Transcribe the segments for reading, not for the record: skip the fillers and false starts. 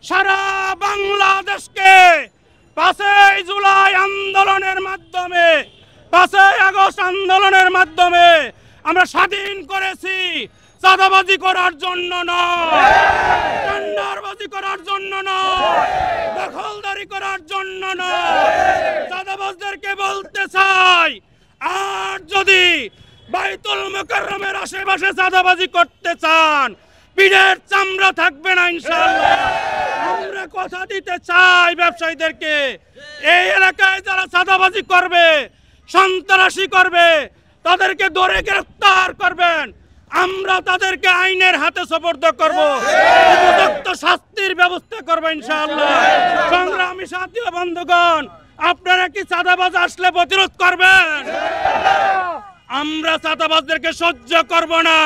সারা বাংলাদেশকে 5ই জুলাই আন্দোলনের মাধ্যমে 5ই আগস্ট আন্দোলনের মাধ্যমে আমরা স্বাধীন করেছি। চাঁদাবাজি করার জন্য নয়, টেন্ডারবাজি করার জন্য নয়, দখলদারি করার জন্য নয়। চাঁদাবাজদেরকে বলতে চাই, আর যদি বাইতুল মুকাররমের আশেপাশে চাঁদাবাজি করতে চান, পিঠের চামড়া থাকবে না ইনশাআল্লাহ। আমরা কথা দিতে চাই ব্যবসায়ীদেরকে, এই এলাকায় যারা চাঁদাবাজি করবে, সন্ত্রাসী করবে, তাদেরকে ধরে গ্রেফতার করবেন। আমরা তাদেরকে আইনের হাতে সোপর্দ করব, উপযুক্ত শাস্তির ব্যবস্থা করব ইনশাআল্লাহ। সংগ্রামী সাথী ও বন্ধুগণ, আপনারা কি চাঁদাবাজ আসলে প্রতিরোধ করবেন? আমরা চাঁদাবাজদেরকে সহ্য করব না।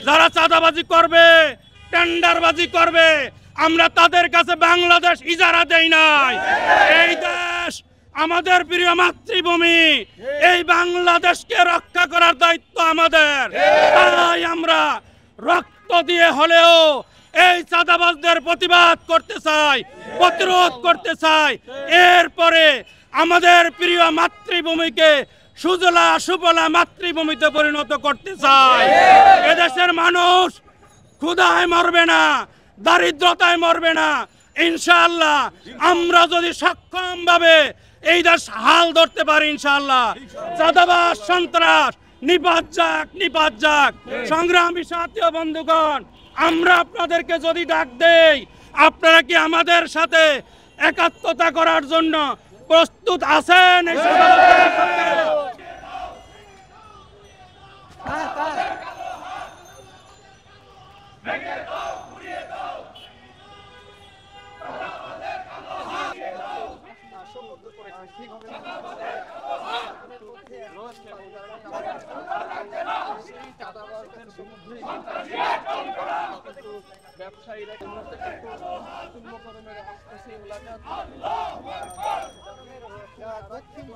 যারা চাঁদাবাজি করবে, টেন্ডারবাজি করবে, আমরা তাদের কাছে বাংলাদেশ ইজারা দেই নাই। এই দেশ আমাদের প্রিয় মাতৃভূমি, এই বাংলাদেশকে রক্ষা করার দায়িত্ব আমাদের। তাই আমরা রক্ত দিয়ে হলেও এই চাঁদাবাজদের প্রতিবাদ করতে চাই, প্রতিরোধ করতে চাই। এরপরে আমাদের প্রিয় মাতৃভূমিকে সুজলা সুফলা মাতৃভূমিতে পরিণত করতে চাই। এদেশের মানুষ ক্ষুধায় মরবে না, দারিদ্রতায় মরবে না ইনশাআল্লাহ। আমরা যদি সক্ষম ভাবে এই দেশ হাল ধরতে পারি ইনশাআল্লাহ, চাঁদাবাজ সন্ত্রাস নিপাত যাক, নিপাত যাক। সংগ্রামী সাথী ও বন্ধুগণ, আমরা আপনাদেরকে যদি ডাক দেই, আপনারা কি আমাদের সাথে একাত্মতা করার জন্য প্রস্তুত আছেন? ব্যবসায়ীরা দক্ষিণ